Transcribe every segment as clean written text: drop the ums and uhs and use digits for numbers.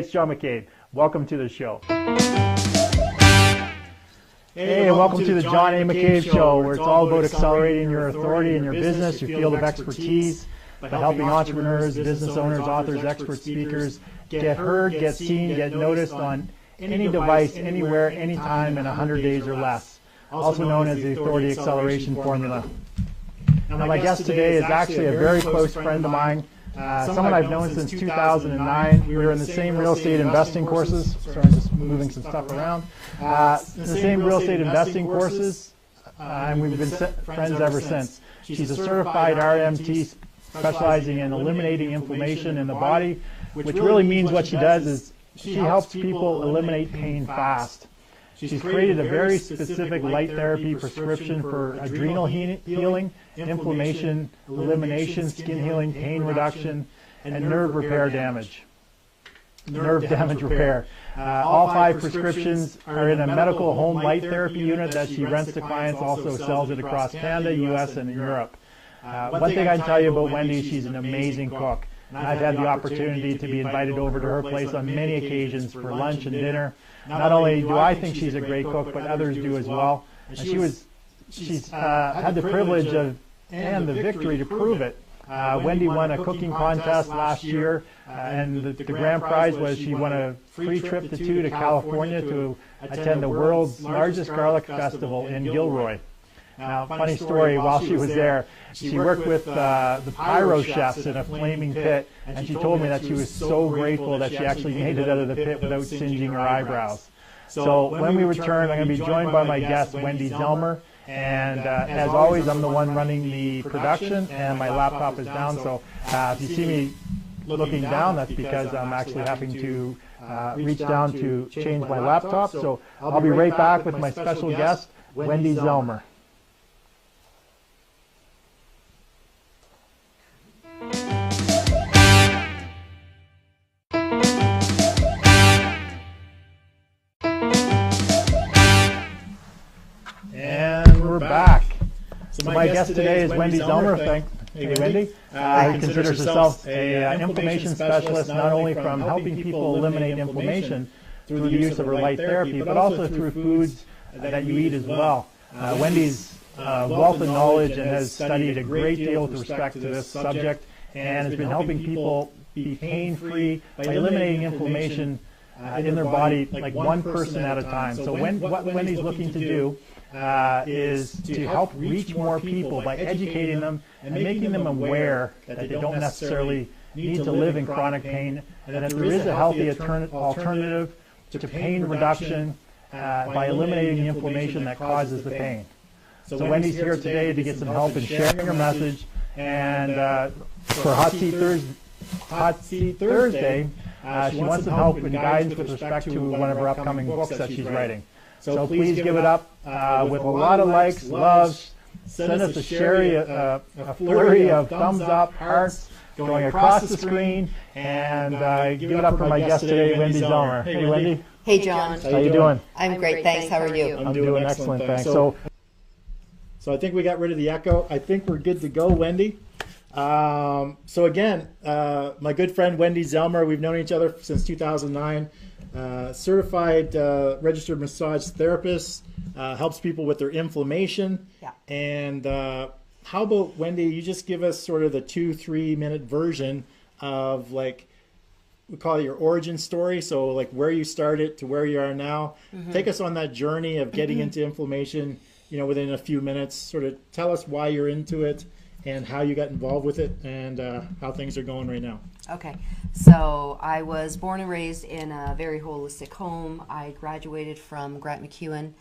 it's John McCabe. Welcome to the show. Hey, and welcome to the John A. McCabe Show, where it's all about accelerating your authority in your business, your field of expertise, by helping entrepreneurs, business owners, authors, experts, speakers get heard, get seen, get noticed on any device, anywhere, anytime in 100 days or less, also known as the Authority Acceleration Formula. Now, my guest today is actually a very close friend of mine, someone I've known since 2009. We were in the same real estate investing courses. Sorry, I'm just moving some stuff around. The same real estate investing courses, and we've been friends ever since. She's a certified RMT specializing in eliminating inflammation in the body, which really means what she does is she helps people eliminate pain fast. She's created a very specific light therapy prescription for adrenal healing, inflammation, elimination, skin healing, pain reduction, and nerve repair damage. Nerve damage repair. All 5 prescriptions are in a medical home light therapy unit that she rents to clients, also sells it across Canada, US, and Europe. One thing I can tell you about Wendy, she's an amazing cook. And I've had the opportunity to be invited over to her place on many occasions for lunch and dinner. Not only do I think she's a great cook, but others do as well. And she's had the privilege of and the victory to prove it. Wendy won a cooking contest last year, and the grand prize was she won a free trip to California to attend the world's largest garlic festival in Gilroy. Now, funny story, while she was there, she worked with the pyro chefs in a flaming pit, and she told me that she was so grateful that she actually made it out of the pit without singeing her eyebrows. So when we return, I'm going to be joined by my guest, Wendy Zelmer, and as always, I'm the one running the production, and my laptop is down, so if you see me looking down, that's because I'm actually having to reach down to change my laptop. So I'll be right back with my special guest, Wendy Zelmer. Back. So my guest today is Wendy Zelmer. Hey, Wendy. Who considers herself an inflammation specialist, not only from helping people eliminate inflammation through the use of her light therapy, but also through foods that you eat as well. Wendy's wealth of knowledge and has studied a great deal with respect to this subject, and has been helping people be pain-free by eliminating inflammation in their body, like one person at a time. So what Wendy's looking to do is to help reach more people by educating them and making them aware that they don't necessarily need to live in chronic pain, and that there is a healthy alternative to pain reduction by eliminating the inflammation that causes the pain. So Wendy's here today to get some help in sharing her message, and for Hot Seat Thursday, she wants some help and guidance with respect to one of her upcoming books that she's writing. So please give it up with a lot of likes, loves. Send us a flurry of thumbs up, hearts going across the screen, and give it up for my guest today, Wendy Zelmer. Hey, Wendy. Hey, John. How you doing? I'm great, thanks. How are you? I'm doing excellent, thanks. So I think we got rid of the echo. I think we're good to go, Wendy. So again, my good friend Wendy Zelmer, we've known each other since 2009. Certified registered massage therapist, helps people with their inflammation. Yeah. And how about, Wendy, you just give us sort of the 2-3 minute version of, like, we call it your origin story. So like where you started to where you are now. Mm-hmm. Take us on that journey of getting into inflammation, within a few minutes. Sort of tell us why you're into it and how you got involved with it, and how things are going right now. Okay, so I was born and raised in a very holistic home. I graduated from Grant McEwen,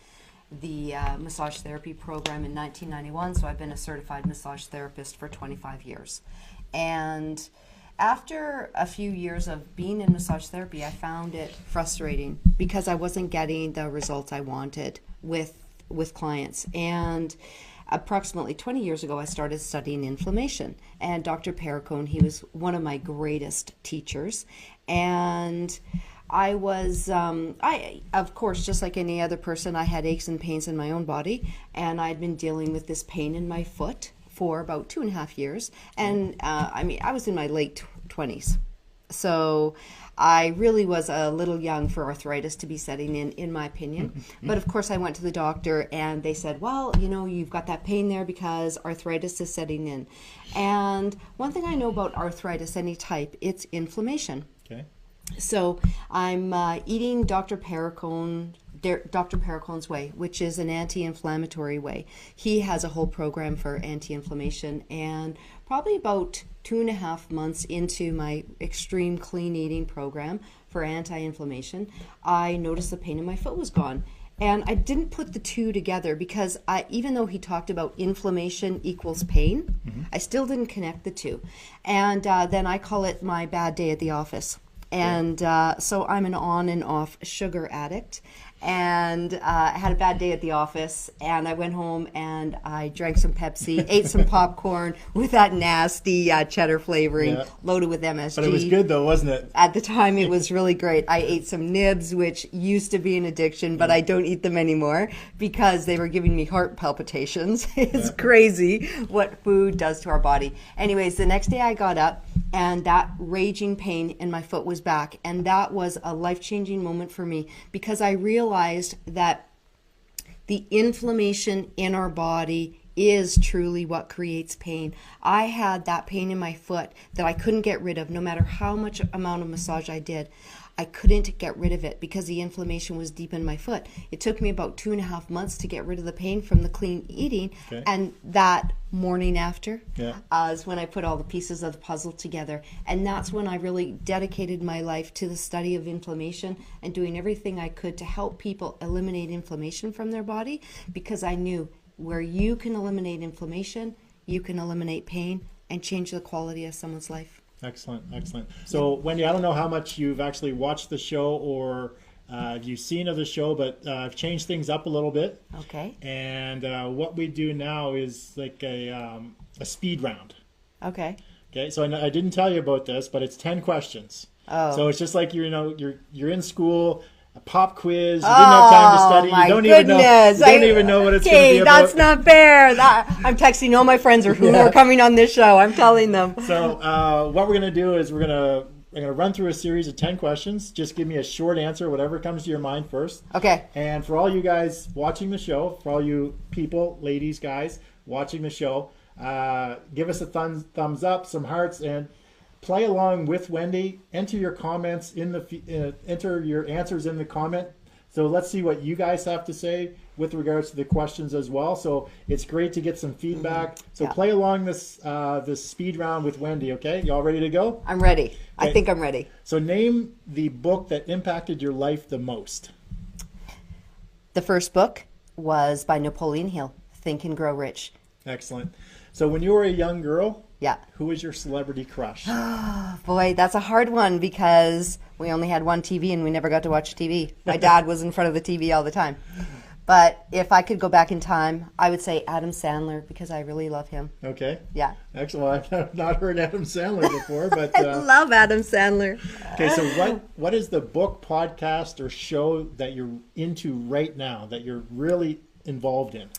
the massage therapy program, in 1991, so I've been a certified massage therapist for 25 years. And after a few years of being in massage therapy, I found it frustrating because I wasn't getting the results I wanted with clients. And approximately 20 years ago, I started studying inflammation. And Dr. Perricone, he was one of my greatest teachers. And I was, of course, just like any other person, I had aches and pains in my own body. And I'd been dealing with this pain in my foot for about 2.5 years. And I was in my late 20s. So I really was a little young for arthritis to be setting in my opinion. But of course I went to the doctor and they said, well, you know, you've got that pain there because arthritis is setting in. And one thing I know about arthritis, any type, it's inflammation. Okay. So I'm eating Dr. Perricone's way, which is an anti-inflammatory way. He has a whole program for anti-inflammation, and probably about 2.5 months into my extreme clean eating program for anti-inflammation, I noticed the pain in my foot was gone. And I didn't put the two together because even though he talked about inflammation equals pain, I still didn't connect the two. And then I call it my bad day at the office. And so I'm an on and off sugar addict, and I had a bad day at the office, and I went home and I drank some Pepsi, ate some popcorn with that nasty cheddar flavoring, loaded with MSG. But it was good though, wasn't it? At the time, it was really great. I ate some nibs, which used to be an addiction, but I don't eat them anymore because they were giving me heart palpitations. It's crazy what food does to our body. Anyways, the next day I got up, and that raging pain in my foot was back, and that was a life-changing moment for me because I realized that the inflammation in our body is truly what creates pain. I had that pain in my foot that I couldn't get rid of no matter how much amount of massage I did. I couldn't get rid of it because the inflammation was deep in my foot. It took me about 2.5 months to get rid of the pain from the clean eating. Okay. And that morning after is when I put all the pieces of the puzzle together. And that's when I really dedicated my life to the study of inflammation and doing everything I could to help people eliminate inflammation from their body, because I knew where you can eliminate inflammation, you can eliminate pain and change the quality of someone's life. Excellent, excellent. So, Wendy, I don't know how much you've actually watched the show or have you seen of the show, but I've changed things up a little bit. Okay. And what we do now is like a speed round. Okay. Okay. So I didn't tell you about this, but it's 10 questions. Oh. So it's just like you're in school. A pop quiz. You didn't have time to study. My You don't goodness. even know what it's going to be about. That's not fair. I'm texting all my friends who are coming on this show. I'm telling them. So what we're going to do is I'm going to run through a series of 10 questions. Just give me a short answer, whatever comes to your mind first. Okay. And for all you guys watching the show, for all you people, ladies, guys, watching the show, give us a thumbs up, some hearts, and play along with Wendy. Enter your comments enter your answers in the comment. So let's see what you guys have to say with regards to the questions as well. So it's great to get some feedback. So play along this speed round with Wendy. Okay, you all ready to go? I'm ready. Okay. I think I'm ready. So name the book that impacted your life the most. The first book was by Napoleon Hill, Think and Grow Rich. Excellent. So when you were a young girl, Yeah. who was your celebrity crush? Boy, that's a hard one because we only had one TV and we never got to watch TV. My dad was in front of the TV all the time. But if I could go back in time, I would say Adam Sandler because I really love him. Okay. Yeah. Excellent. I've not heard Adam Sandler before, but I love Adam Sandler. okay. So what is the book, podcast, or show that you're into right now that you're really involved in?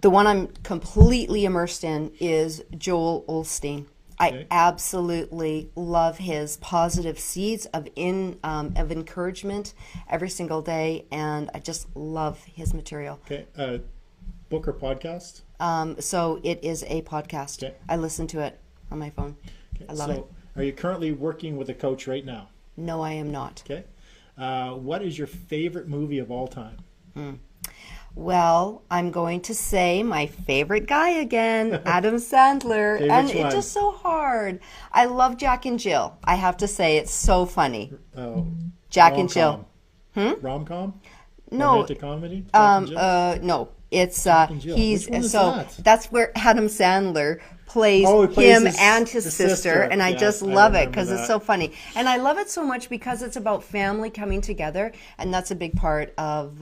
The one I'm completely immersed in is Joel Osteen. Okay. I absolutely love his positive seeds of encouragement every single day, and I just love his material. Okay. Book or podcast? So it is a podcast. Okay. I listen to it on my phone. Okay. I love it. Are you currently working with a coach right now? No, I am not. Okay. What is your favorite movie of all time? Well, I'm going to say my favorite guy again, Adam Sandler. Okay, and which it's one? just so hard. I love Jack and Jill. I have to say, it's so funny. Oh, Jack and Jill. Rom-com? No. Romantic comedy? Jack and Jill? No. It's and Jill. he's Which one is so that? that's where Adam Sandler plays Oh, he plays him his- and his his sister, sister. and I Yes, just I love it remember because it's that. so funny. And I love it so much because it's about family coming together, and that's a big part of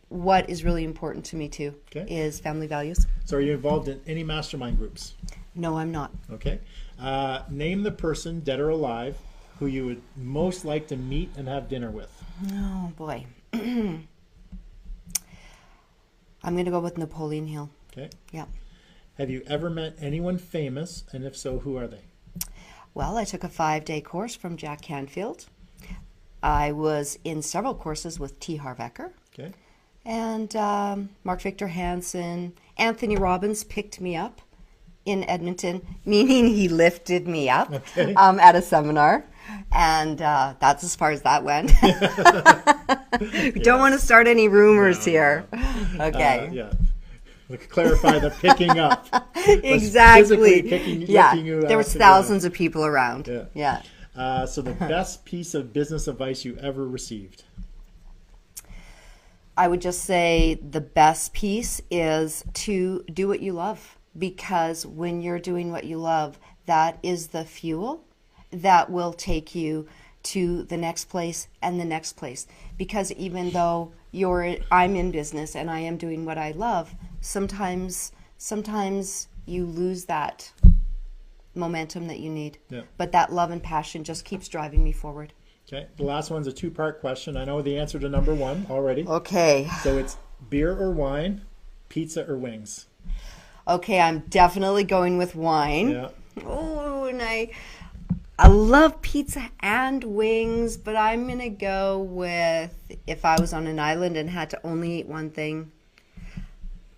what is really important to me too, Okay. is family values. So are you involved in any mastermind groups? No, I'm not. Okay. Name the person, dead or alive, who you would most like to meet and have dinner with. Oh boy. I'm going to go with Napoleon Hill. Okay. Yeah. Have you ever met anyone famous, and if so, who are they? Well, I took a 5-day course from Jack Canfield. I was in several courses with T. Harv Eker. Okay. And Mark Victor Hansen, Anthony Robbins picked me up in Edmonton, meaning he lifted me up at a seminar. And that's as far as that went. We don't want to start any rumors here. Okay. Yeah. Clarify the picking up. Exactly. Lifting you there was thousands of people around. Yeah. So the best piece of business advice you ever received? I would just say the best piece is to do what you love, because when you're doing what you love, that is the fuel that will take you to the next place and the next place. Because even though I'm in business and I am doing what I love, sometimes you lose that momentum that you need. Yeah. But that love and passion just keeps driving me forward. Okay. The last one's a 2-part question. I know the answer to number 1 already. Okay. So it's beer or wine, pizza or wings? Okay, I'm definitely going with wine. Yeah. Oh, and I love pizza and wings, but I'm going to go with, if I was on an island and had to only eat one thing,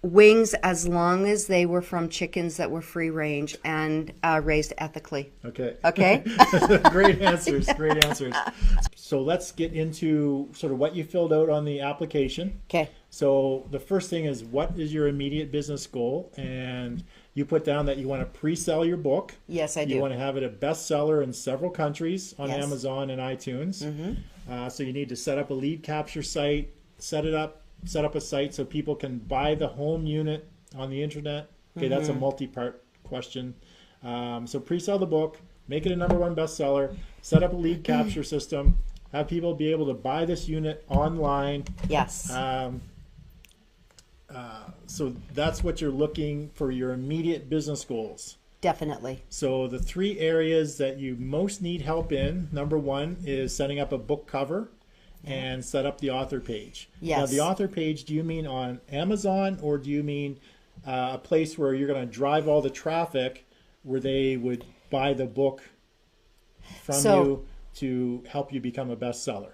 wings, as long as they were from chickens that were free range and raised ethically. Okay. Okay? Great answers. Great answers. So let's get into sort of what you filled out on the application. Okay. So the first thing is, what is your immediate business goal? And you put down that you want to pre-sell your book. Yes, I do. You want to have it a bestseller in several countries on Yes. Amazon and iTunes. Mm-hmm. So you need to set up a lead capture site, set up a site so people can buy the home unit on the internet. Okay, that's a multi-part question. So pre-sell the book, make it a #1 bestseller, set up a lead capture system, have people be able to buy this unit online. Yes. So that's what you're looking for, your immediate business goals. Definitely. So the 3 areas that you most need help in, #1 is setting up a book cover and set up the author page. Yes. Now, the author page, do you mean on Amazon, or do you mean a place where you're going to drive all the traffic where they would buy the book from you to help you become a bestseller?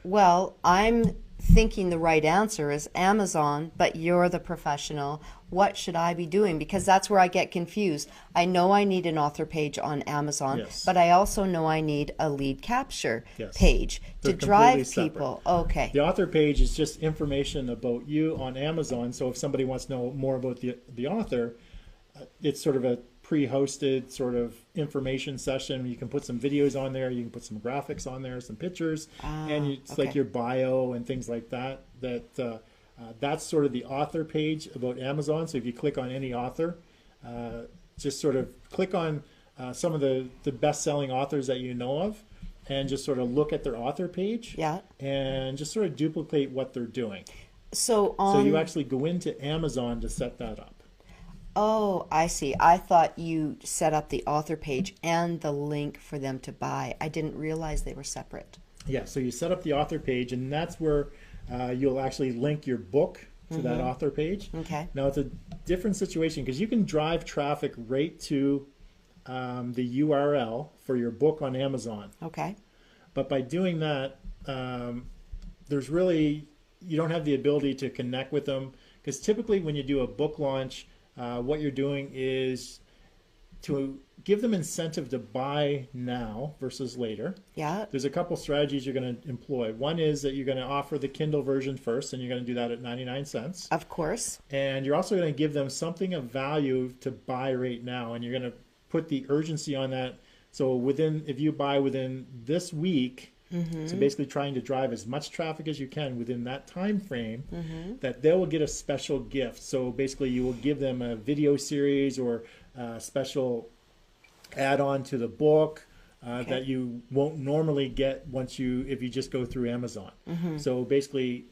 Well, I'm thinking the right answer is Amazon, but you're the professional. What should I be doing? Because that's where I get confused. I know I need an author page on Amazon, Yes. but I also know I need a lead capture Yes. page They're to drive completely people. Okay. The author page is just information about you on Amazon. So if somebody wants to know more about the author, it's sort of a pre-hosted sort of information session. You can put some videos on there, you can put some graphics on there, some pictures, and it's like your bio and things like that. That's sort of the author page about Amazon. So if you click on any author, just sort of click on some of the best-selling authors that you know of, and just sort of look at their author page, and just sort of duplicate what they're doing. So you actually go into Amazon to set that up. Oh, I see. I thought you set up the author page and the link for them to buy. I didn't realize they were separate. Yeah, so you set up the author page, and that's where you'll actually link your book to that author page. Okay. Now, it's a different situation because you can drive traffic right to the URL for your book on Amazon. Okay. But by doing that, you don't have the ability to connect with them, because typically when you do a book launch, what you're doing is to give them incentive to buy now versus later. Yeah. There's a couple strategies you're going to employ. One is that you're going to offer the Kindle version first, and you're going to do that at 99 cents. Of course. And you're also going to give them something of value to buy right now, and you're going to put the urgency on that. So if you buy within this week, so basically trying to drive as much traffic as you can within that time frame, that they will get a special gift. So basically you will give them a video series or a special add-on to the book that you won't normally get if you just go through Amazon. So basically,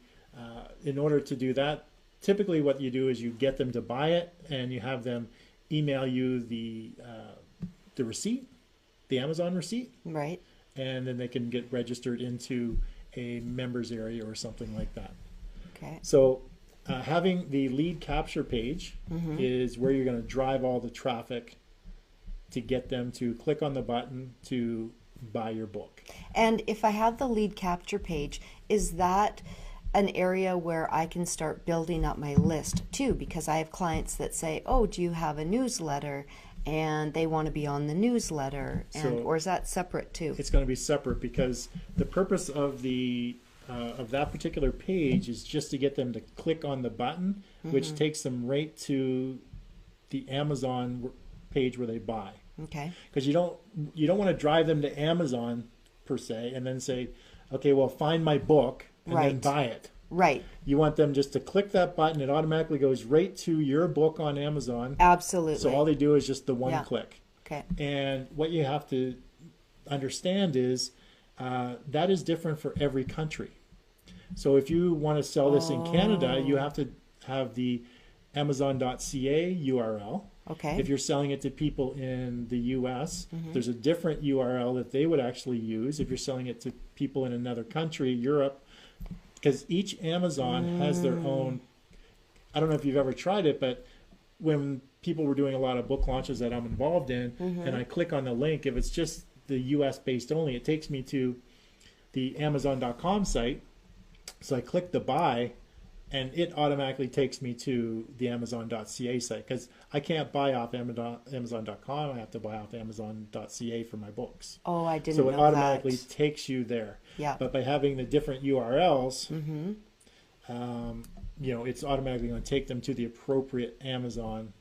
in order to do that, typically what you do is you get them to buy it, and you have them email you the receipt, the Amazon receipt. Right. And then they can get registered into a members area or something like that. Okay. So having the lead capture page is where you're going to drive all the traffic to get them to click on the button to buy your book. And if I have the lead capture page, is that an area where I can start building up my list too? Because I have clients that say, oh, do you have a newsletter? And they want to be on the newsletter, or is that separate too? It's going to be separate, because the purpose of that particular page is just to get them to click on the button, which takes them right to the Amazon page where they buy. Okay. Because you don't want to drive them to Amazon per se and then say, okay, well, find my book and then buy it. Right. You want them just to click that button. It automatically goes right to your book on Amazon. Absolutely. So all they do is just the one click. Okay. And what you have to understand is that is different for every country. So if you want to sell this in Canada, you have to have the Amazon.ca URL. Okay. If you're selling it to people in the US, there's a different URL that they would actually use. If you're selling it to people in another country, Europe, because each Amazon has their own. I don't know if you've ever tried it, but when people were doing a lot of book launches that I'm involved in, and I click on the link, if it's just the US based only, it takes me to the Amazon.com site. So I click the buy, and it automatically takes me to the Amazon.ca site, because I can't buy off Amazon.com. I have to buy off Amazon.ca for my books. Oh, I didn't know that. So it automatically takes you there. Yeah. But by having the different URLs, it's automatically going to take them to the appropriate Amazon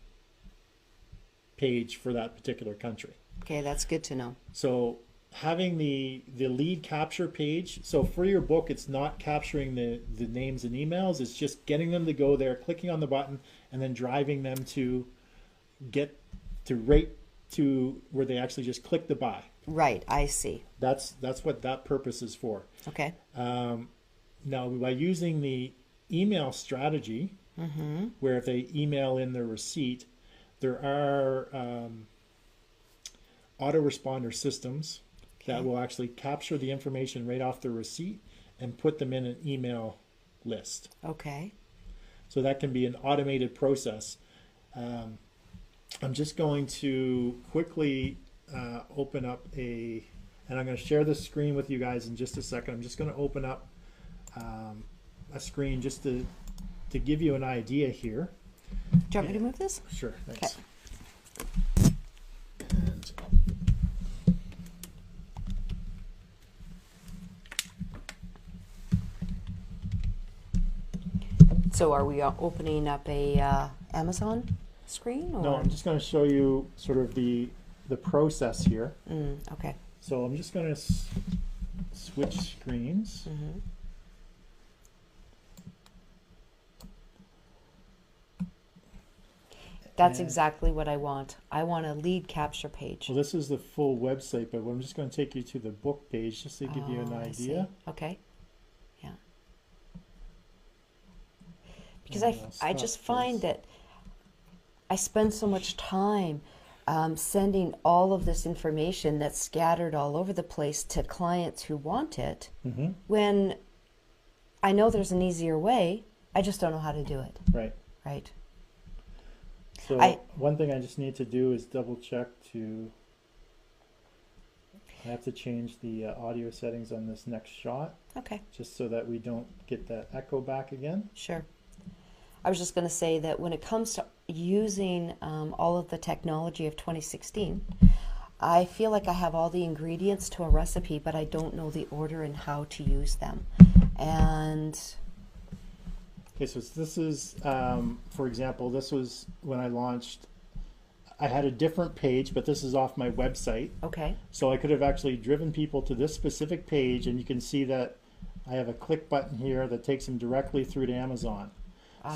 page for that particular country. Okay, that's good to know. So having the lead capture page, so for your book, it's not capturing the names and emails, it's just getting them to go there, clicking on the button, and then driving them to get to right to where they actually just click the buy. Right, I see. That's what that purpose is for. Okay. Now, by using the email strategy, where if they email in their receipt, there are autoresponder systems that will actually capture the information right off the receipt and put them in an email list. Okay. So that can be an automated process. I'm just going to quickly open up and I'm going to share this screen with you guys in just a second. I'm just going to open up a screen just to give you an idea here. Do you want me to move this? Sure, thanks. Okay. And so are we opening up a Amazon screen? Or? no, I'm just going to show you sort of the process here. Okay. So I'm just going to switch screens. That's exactly what I want. I want a lead capture page. Well, this is the full website, but I'm just going to take you to the book page just to give you an I idea. see. Okay. Yeah. Because I just find that I spend so much time sending all of this information that's scattered all over the place to clients who want it, when I know there's an easier way. I just don't know how to do it. Right. Right. So one thing I just need to do is double check I have to change the audio settings on this next shot. Okay. Just so that we don't get that echo back again. Sure. I was just going to say that when it comes to using all of the technology of 2016, I feel like I have all the ingredients to a recipe, but I don't know the order and how to use them. And okay, so this is, for example, this was when I launched. I had a different page, but this is off my website. okay. So I could have actually driven people to this specific page, and you can see that I have a click button here that takes them directly through to Amazon.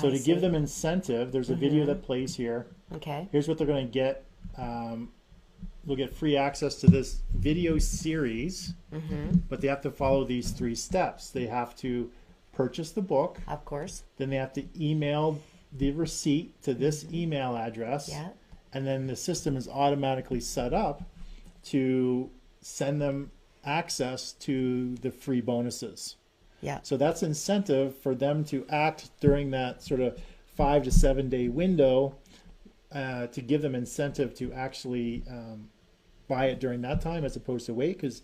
So to give them incentive, there's a video that plays here. Okay. Here's what they're going to get. They'll get free access to this video series, but they have to follow these 3 steps. They have to purchase the book. Of course. Then they have to email the receipt to this email address. Yeah. And then the system is automatically set up to send them access to the free bonuses. Yeah. So that's incentive for them to act during that sort of 5 to 7 day window to give them incentive to actually buy it during that time as opposed to wait, because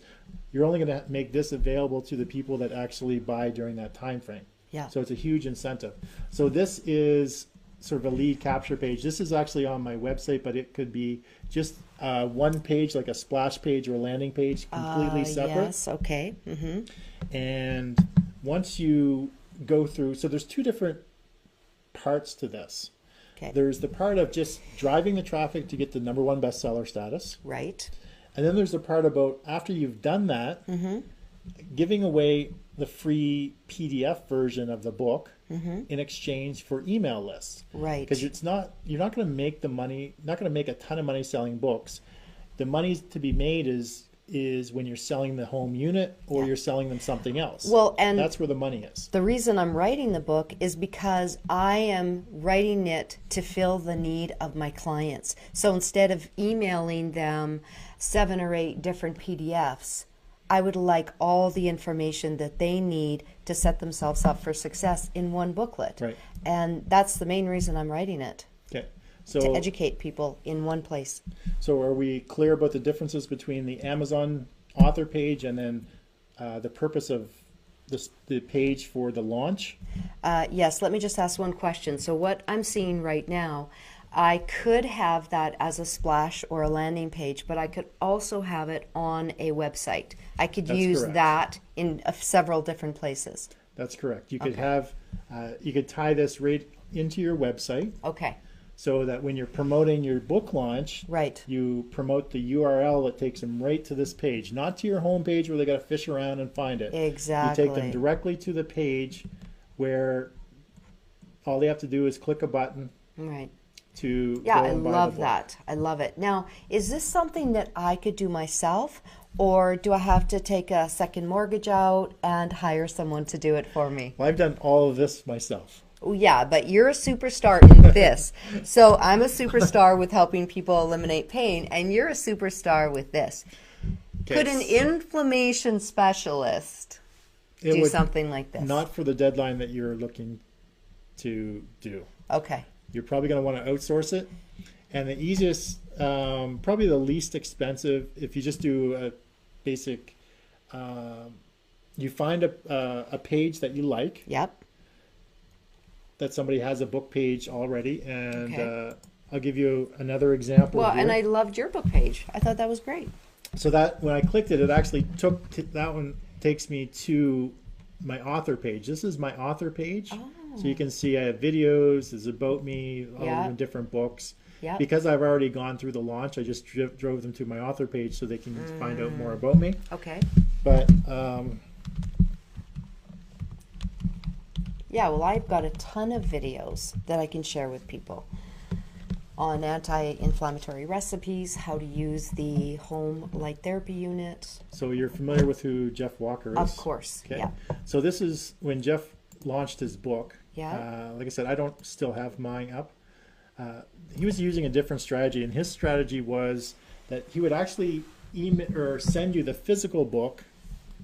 you're only going to make this available to the people that actually buy during that time frame. Yeah. So it's a huge incentive. So this is sort of a lead capture page. This is actually on my website, but it could be just one page, like a splash page or a landing page, completely separate. Yes, okay. And once you go through, so there's two different parts to this. Okay. There's the part of just driving the traffic to get the #1 bestseller status. Right. And then there's the part about after you've done that, giving away the free PDF version of the book in exchange for email lists. Right. Because you're not going to make the money, not going to make a ton of money selling books. The money to be made is when you're selling the home unit or you're selling them something else. Well, and that's where the money is. The reason I'm writing the book is because I am writing it to fill the need of my clients. So instead of emailing them 7 or 8 different PDFs, I would like all the information that they need to set themselves up for success in one booklet. Right. And that's the main reason I'm writing it. Okay. To educate people in one place. So are we clear about the differences between the Amazon author page and then the purpose of the page for the launch? Yes, let me just ask one question. So what I'm seeing right now, I could have that as a splash or a landing page, but I could also have it on a website. I could use that in several different places. That's correct. You could have, you could tie this right into your website. Okay. So that when you're promoting your book launch, right, you promote the URL that takes them right to this page, not to your home page where they got to fish around and find it. Exactly. You take them directly to the page where all they have to do is click a button. Right. To yeah, I love that. I love it. Now, is this something that I could do myself, or do I have to take a second mortgage out and hire someone to do it for me? Well, I've done all of this myself. Oh, yeah, but you're a superstar in this. So I'm a superstar with helping people eliminate pain, and you're a superstar with this. Okay. Could an inflammation specialist do something like this? Not for the deadline that you're looking to do. Okay. You're probably going to want to outsource it. And the easiest, probably the least expensive, if you just do a basic, you find a page that you like. Yep. That somebody has a book page already, and I'll give you another example. Well, here. And I loved your book page. I thought that was great. So that when I clicked it, it actually took that one takes me to my author page. This is my author page. Oh. So you can see I have videos, there's about me, all the different books. Yep. Because I've already gone through the launch, I just drove them to my author page so they can find out more about me. Okay. But yeah, well, I've got a ton of videos that I can share with people on anti-inflammatory recipes, how to use the home light therapy unit. So you're familiar with who Jeff Walker is? Of course, okay. Yeah. So this is when Jeff launched his book. Yeah. Like I said, I don't still have mine up. He was using a different strategy, and his strategy was that he would actually email or send you the physical book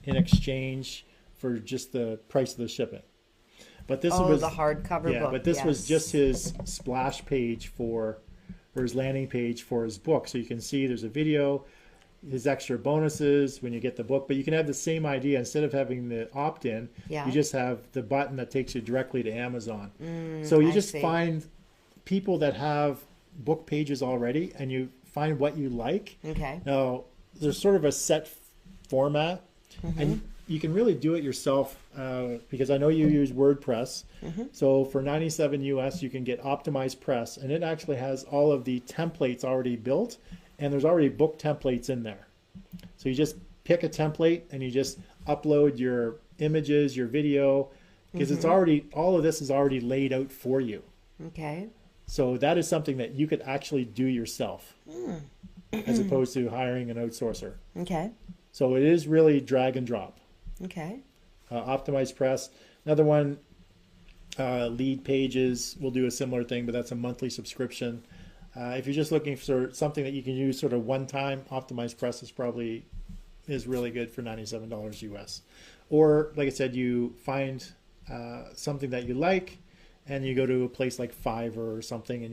in exchange for just the price of the shipping. But this was the hardcover book. But this was just his splash page or his landing page for his book. So you can see there's a video, his extra bonuses when you get the book. But you can have the same idea. Instead of having the opt-in, you just have the button that takes you directly to Amazon. So you just find people that have book pages already, and you find what you like. Okay. Now, there's sort of a set format, and you can really do it yourself because I know you use WordPress. So for $97 US, you can get Optimized Press, and it actually has all of the templates already built, and there's already book templates in there. So you just pick a template and you just upload your images, your video, because it's already, all of this is already laid out for you. Okay. So that is something that you could actually do yourself as opposed to hiring an outsourcer. Okay. So it is really drag and drop. Okay. Optimized Press. Another one, Lead Pages will do a similar thing, but that's a monthly subscription. If you're just looking for something that you can use sort of one time, Optimized Press is really good for $97 US. Or like I said, you find something that you like, and you go to a place like Fiverr or something, and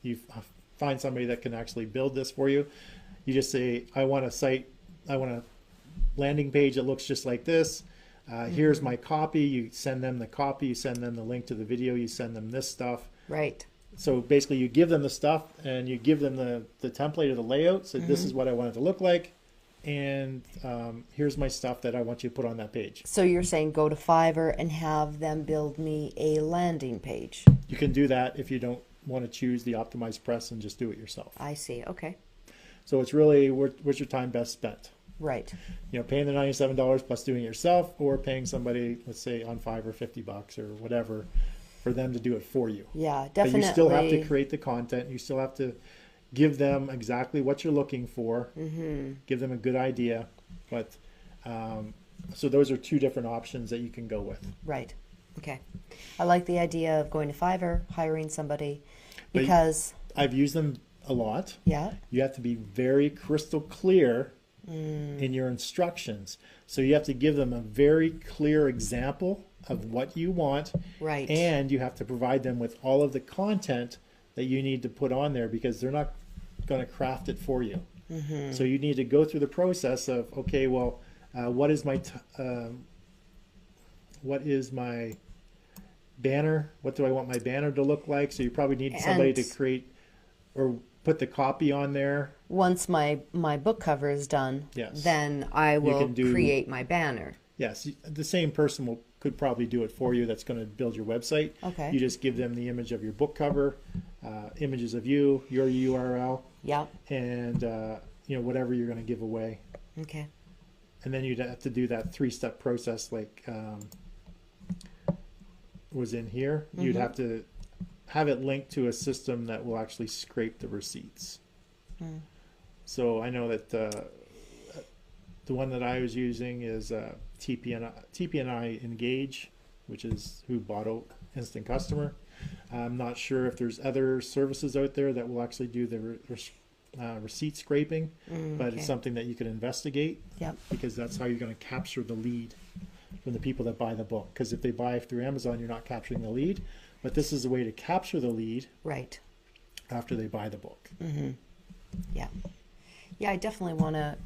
you find somebody that can actually build this for you. You just say, I want a landing page that looks just like this. Here's my copy. You send them the copy. You send them the link to the video. You send them this stuff. Right. So basically, you give them the stuff, and you give them the template or the layout. So this is what I want it to look like, and here's my stuff that I want you to put on that page. So you're saying go to Fiverr and have them build me a landing page. You can do that if you don't want to choose the optimized press and just do it yourself. I see. Okay. So it's really, what's your time best spent? Right. You know, paying the $97 plus doing it yourself, or paying somebody, let's say on Fiverr, $50 or whatever, for them to do it for you. Yeah, definitely. But you still have to create the content. You still have to give them exactly what you're looking for. Give them a good idea. But so those are two different options that you can go with. Right. Okay. I like the idea of going to Fiverr, hiring somebody, because I've used them a lot. Yeah. You have to be very crystal clear in your instructions. So you have to give them a very clear example of what you want. Right. And you have to provide them with all of the content that you need to put on there, because they're not going to craft it for you. So you need to go through the process of, okay, well, what is my banner? What do I want my banner to look like? So you probably need somebody to create or put the copy on there. Once my book cover is done, Yes. then I will create my banner. Yes, the same person could probably do it for you. That's going to build your website. Okay. You just give them the image of your book cover, images of you, your URL, Yeah. and whatever you're going to give away. Okay. And then you'd have to do that 3-step process, like was in here. You'd have to have it linked to a system that will actually scrape the receipts. So I know that the one that I was using is TPNI Engage, which is who bought Oak Instant Customer. I'm not sure if there's other services out there that will actually do the receipt scraping, but it's something that you can investigate. Yep. Because that's how you're going to capture the lead from the people that buy the book. Because if they buy through Amazon, you're not capturing the lead, but this is a way to capture the lead. Right. After they buy the book. Yeah. Yeah, I definitely want to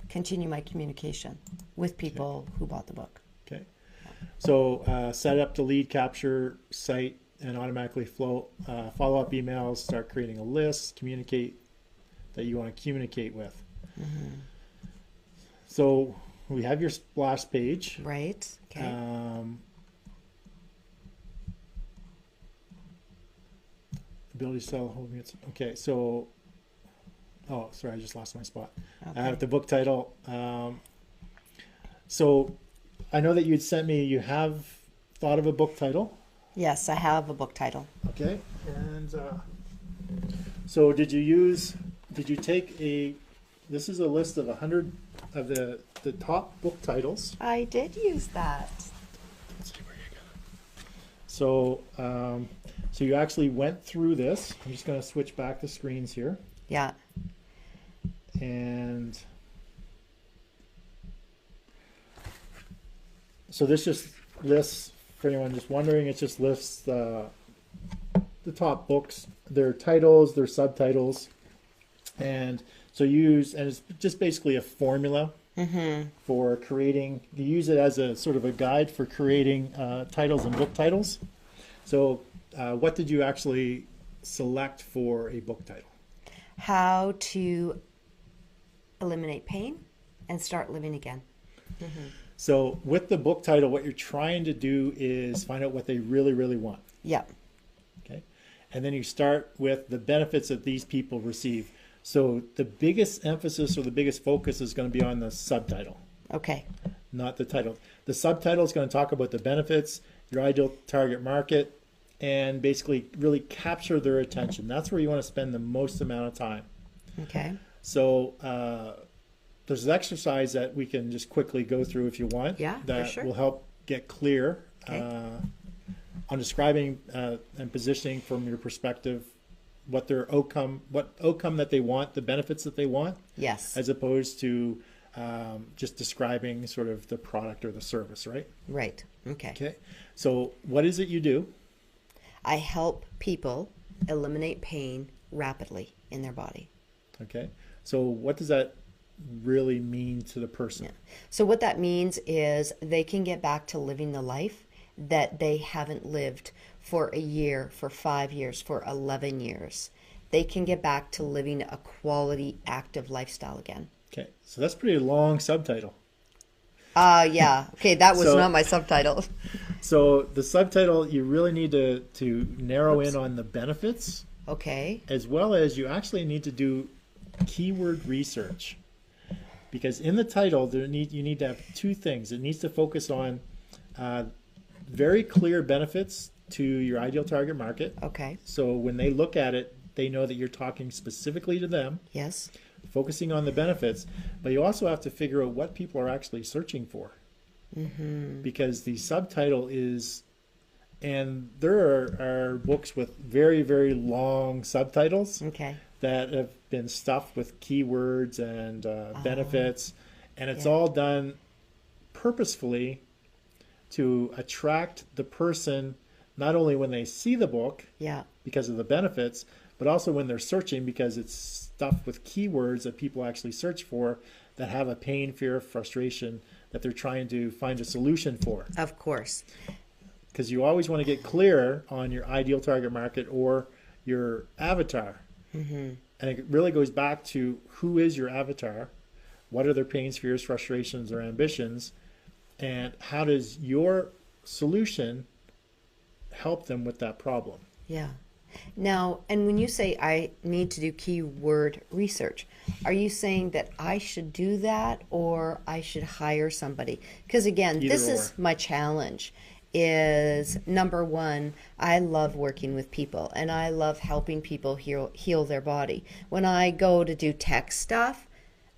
continue my communication with people who bought the book. Okay. So set up the lead capture site and automatically follow up emails, start creating a list, communicate that you want to communicate with. So we have your splash page. Right. Okay. Ability to sell holding it. Okay, so oh, sorry, I just lost my spot. Okay. The book title. So I know that you'd sent me. You have thought of a book title. Yes, I have a book title. Okay, and so did you take this is a list of 100 of the top book titles. I did use that. Let's see where you got it. So so you actually went through this. I'm just going to switch back the screens here. Yeah. And so this just lists, for anyone just wondering, it just lists the top books, their titles, their subtitles, and so it's just basically a formula for creating. You use it as a sort of a guide for creating titles and book titles. So what did you actually select for a book title? How to eliminate pain and start living again. So with the book title, what you're trying to do is find out what they really, really want. Yeah. Okay. And then you start with the benefits that these people receive. So the biggest emphasis or the biggest focus is going to be on the subtitle. Okay. Not the title. The subtitle is going to talk about the benefits, your ideal target market, and basically really capture their attention. That's where you want to spend the most amount of time. Okay. So there's an exercise that we can just quickly go through if you want. Yeah, that for sure. will help get clear Okay. On describing and positioning from your perspective what outcome that they want, the benefits that they want. Yes. As opposed to just describing sort of the product or the service, right? Right. Okay. Okay. So what is it you do? I help people eliminate pain rapidly in their body. Okay. So what does that really mean to the person? Yeah. So what that means is they can get back to living the life that they haven't lived for a year, for 5 years, for 11 years. They can get back to living a quality, active lifestyle again. Okay, so that's a pretty long subtitle. Yeah. Okay, that was So- not my subtitle. So the subtitle, you really need to narrow in on the benefits, Okay. as well as you actually need to do keyword research. Because in the title, you need to have two things. It needs to focus on very clear benefits to your ideal target market. Okay. So when they look at it, they know that you're talking specifically to them, Yes. focusing on the benefits. But you also have to figure out what people are actually searching for. Because the subtitle is, and there are books with very, very long subtitles Okay. that have been stuffed with keywords and benefits, and it's Yeah. all done purposefully to attract the person, not only when they see the book Yeah. because of the benefits, but also when they're searching, because it's stuffed with keywords that people actually search for, that have a pain, fear, frustration that they're trying to find a solution for. Of course. Because you always want to get clear on your ideal target market or your avatar. And it really goes back to, who is your avatar? What are their pains, fears, frustrations, or ambitions? And how does your solution help them with that problem? Yeah. Now, and when you say I need to do keyword research, are you saying that I should do that or I should hire somebody? Because again, this Either is or. my challenge. Is number one, I love working with people and I love helping people heal their body. When I go to do tech stuff,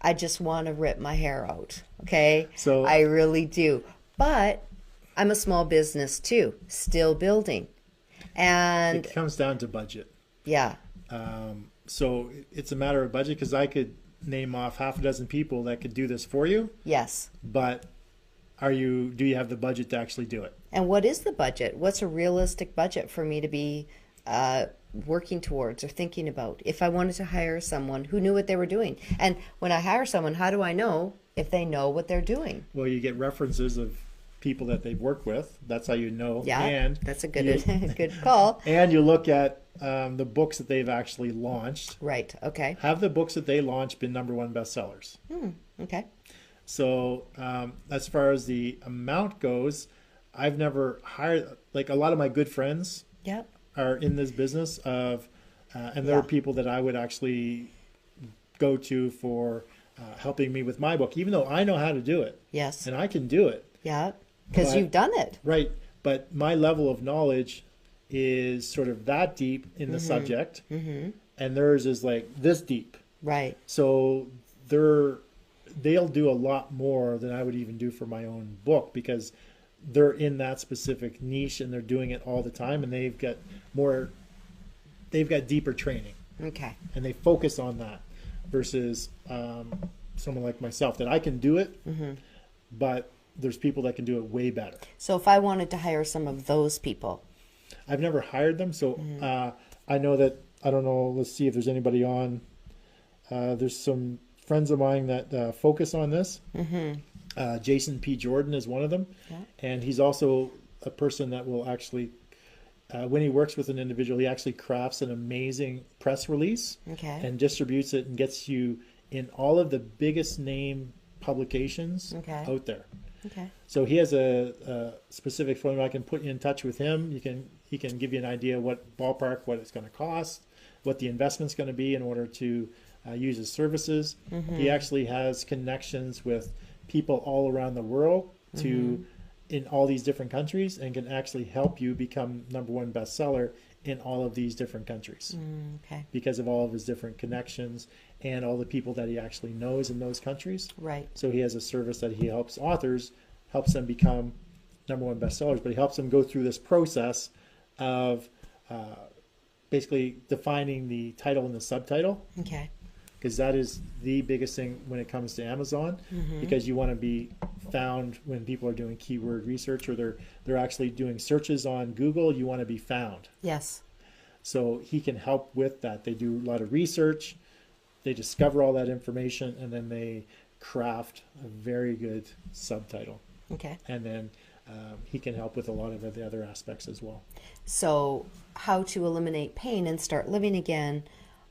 I just want to rip my hair out. Okay? So- I really do. But I'm a small business too, still building. And It comes down to budget. yeah, So it's a matter of budget, because I could name off half a dozen people that could do this for you, yes. but do you have the budget to actually do it? And what is the budget? What's a realistic budget for me to be working towards or thinking about if I wanted to hire someone who knew what they were doing? And when I hire someone, how do I know if they know what they're doing? Well, you get references of people that they've worked with. That's how you know. Yeah, And that's a good good call. And you look at the books that they've actually launched. Right. Okay. Have the books that they launched been #1 bestsellers? Okay. So as far as the amount goes, I've never hired, like, a lot of my good friends Yep. are in this business of, and there are Yeah. people that I would actually go to for helping me with my book, even though I know how to do it Yes. and I can do it. Yeah. Because But- you've done it. Right. But my level of knowledge is sort of that deep in the subject, and theirs is like this deep. Right. So they'll do a lot more than I would even do for my own book, because they're in that specific niche and they're doing it all the time, and they've got deeper training, Okay. and they focus on that versus someone like myself, that I can do it, but there's people that can do it way better. So if I wanted to hire some of those people, I've never hired them, so I know that, I don't know, let's see if there's anybody on. There's some friends of mine that focus on this. Jason P. Jordan is one of them. Yeah. And he's also a person that will actually, when he works with an individual, he actually crafts an amazing press release Okay. and distributes it and gets you in all of the biggest name publications Okay. out there. okay. So he has a specific phone number. I can put you in touch with him. He can give you an idea what ballpark, what it's going to cost, what the investment's going to be in order to use his services. He actually has connections with people all around the world in all these different countries, and can actually help you become #1 bestseller in all of these different countries Okay. because of all of his different connections and all the people that he actually knows in those countries. Right. So he has a service that he helps authors, helps them become #1 bestsellers, but he helps them go through this process of basically defining the title and the subtitle, Okay. because that is the biggest thing when it comes to Amazon, because you want to be found when people are doing keyword research, or they're actually doing searches on Google. You want to be found. Yes. So he can help with that. They do a lot of research, they discover all that information, and then they craft a very good subtitle. Okay. And then he can help with a lot of the other aspects as well. So, how to eliminate pain and start living again,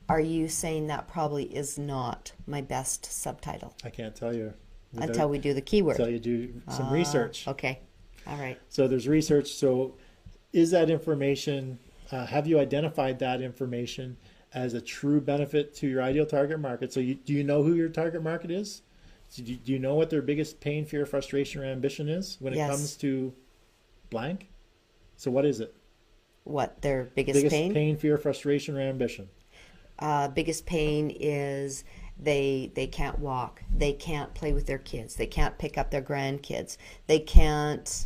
are you saying that probably is not my best subtitle? I can't tell you. Until we do the keyword. Until you do some research. Okay. All right. So there's research. So is that information, have you identified that information as a true benefit to your ideal target market? So do you know who your target market is? Do you know what their biggest pain, fear, frustration, or ambition is when it comes to blank? So what is it? What, their biggest pain? Pain, fear, frustration, or ambition? Biggest pain is they can't walk. They can't play with their kids. They can't pick up their grandkids. They can't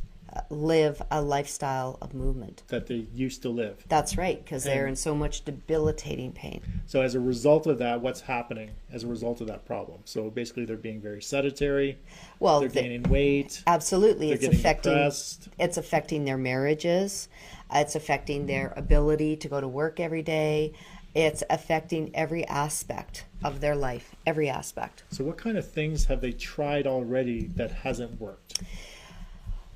live a lifestyle of movement that they used to live. That's right, because they're in so much debilitating pain. So as a result of that, what's happening as a result of that problem? So basically they're being very sedentary. Well, they're gaining weight. Absolutely. It's affecting their marriages. It's affecting their ability to go to work every day. It's affecting every aspect of their life, every aspect. So what kind of things have they tried already that hasn't worked?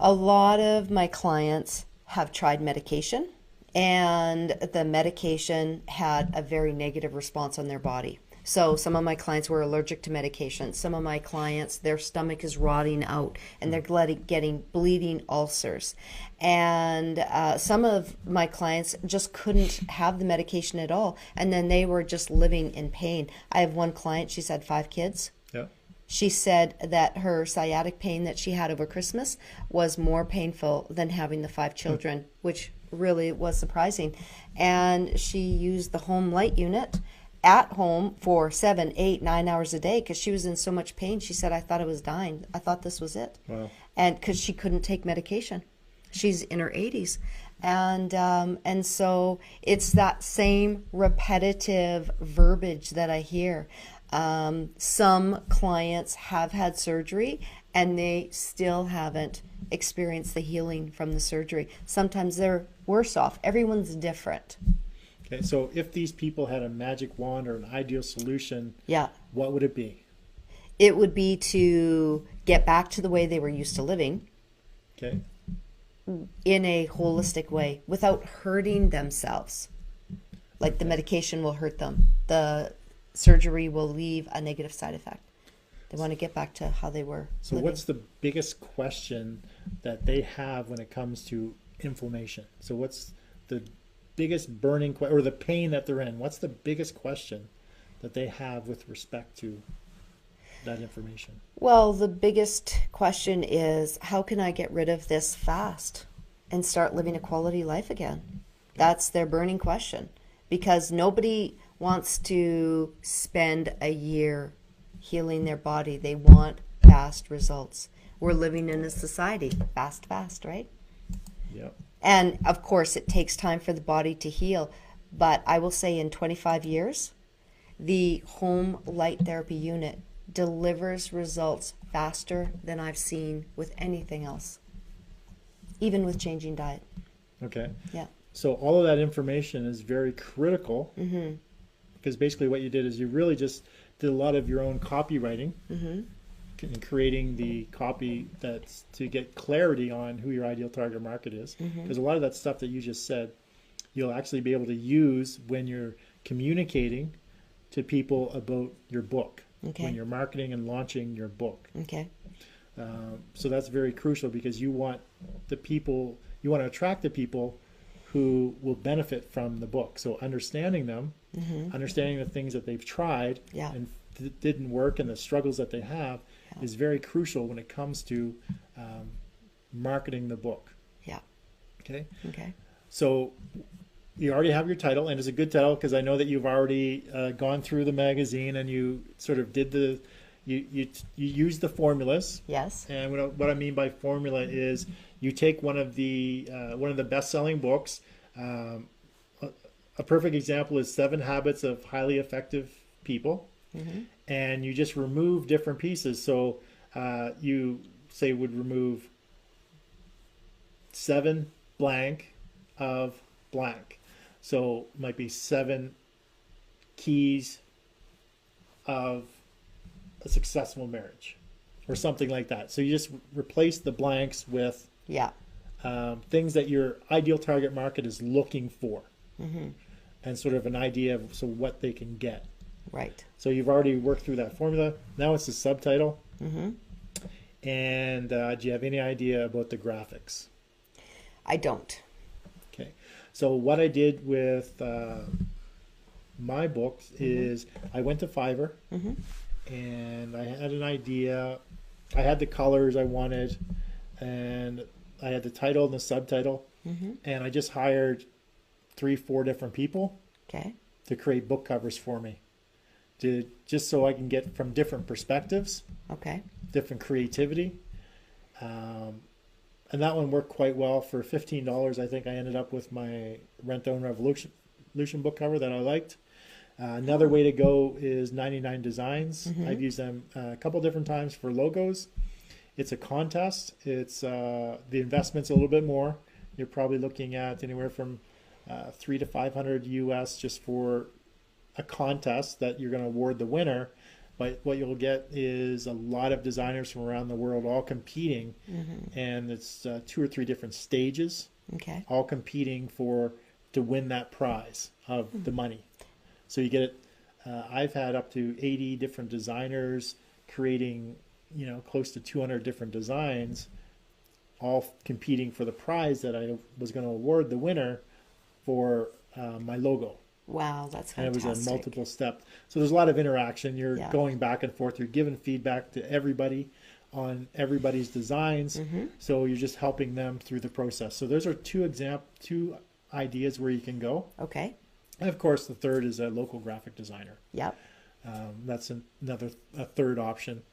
A lot of my clients have tried medication, and the medication had a very negative response on their body. So some of my clients were allergic to medication. Some of my clients, their stomach is rotting out and they're getting bleeding ulcers. And some of my clients just couldn't have the medication at all. And then they were just living in pain. I have one client, she's had 5 kids. Yeah. She said that her sciatic pain that she had over Christmas was more painful than having the 5 children, which really was surprising. And she used the home light unit at home for 7, 8, 9 hours a day because she was in so much pain. She said, I thought I was dying. I thought this was it. Wow. And because she couldn't take medication. She's in her 80s. And so it's that same repetitive verbiage that I hear. Some clients have had surgery and they still haven't experienced the healing from the surgery. Sometimes they're worse off. Everyone's different. Okay, so if these people had a magic wand or an ideal solution, what would it be? It would be to get back to the way they were used to living. Okay. In a holistic way without hurting themselves. Like the medication will hurt them. The surgery will leave a negative side effect. They want to get back to how they were So living. What's the biggest question that they have when it comes to inflammation? So what's the biggest burning or the pain that they're in? What's the biggest question that they have with respect to that information? Well, the biggest question is, how can I get rid of this fast and start living a quality life again? That's their burning question, because nobody wants to spend a year healing their body. They want fast results. We're living in a society, fast, right? Yep. And of course, it takes time for the body to heal. But I will say in 25 years, the home light therapy unit delivers results faster than I've seen with anything else, even with changing diet. Okay. Yeah. So all of that information is very critical, because basically what you did is you really just did a lot of your own copywriting and creating the copy that's to get clarity on who your ideal target market is. Because a lot of that stuff that you just said, you'll actually be able to use when you're communicating to people about your book, when you're marketing and launching your book. Okay. So that's very crucial, because you want to attract the people who will benefit from the book. So understanding them, understanding the things that they've tried and didn't work and the struggles that they have is very crucial when it comes to marketing the book. Yeah. Okay. Okay. So you already have your title, and it's a good title because I know that you've already gone through the magazine and you sort of did you use the formulas. Yes. And what I mean by formula is you take one of the best-selling books. A perfect example is 7 Habits of Highly Effective People, and you just remove different pieces. So you say would remove 7 blank of blank. So it might be 7 keys of a successful marriage or something like that. So you just replace the blanks with Yeah. things that your ideal target market is looking for, and sort of an idea of what they can get. Right. So you've already worked through that formula. Now it's the subtitle. And do you have any idea about the graphics? I don't. Okay. So what I did with my books is I went to Fiverr, and I had an idea. I had the colors I wanted, and I had the title and the subtitle, and I just hired 3-4 different people Okay. to create book covers for me, just so I can get from different perspectives, Okay. different creativity. And that one worked quite well. For $15, I think I ended up with my Rent Own Revolution book cover that I liked. Another way to go is 99 Designs. I've used them a couple different times for logos. It's a contest. It's the investment's a little bit more. You're probably looking at anywhere from $300 to $500 US just for a contest that you're going to award the winner. But what you'll get is a lot of designers from around the world all competing, and it's 2 or 3 different stages, Okay. all competing to win that prize of the money. So you get it. I've had up to 80 different designers creating, close to 200 different designs, all competing for the prize that I was going to award the winner for my logo. Wow, that's And fantastic. it was a multiple step. So there's a lot of interaction. You're Yeah. going back and forth. You're giving feedback to everybody on everybody's designs. So you're just helping them through the process. So those are two ideas where you can go. Okay. And of course, the third is a local graphic designer. Yep. That's a third option.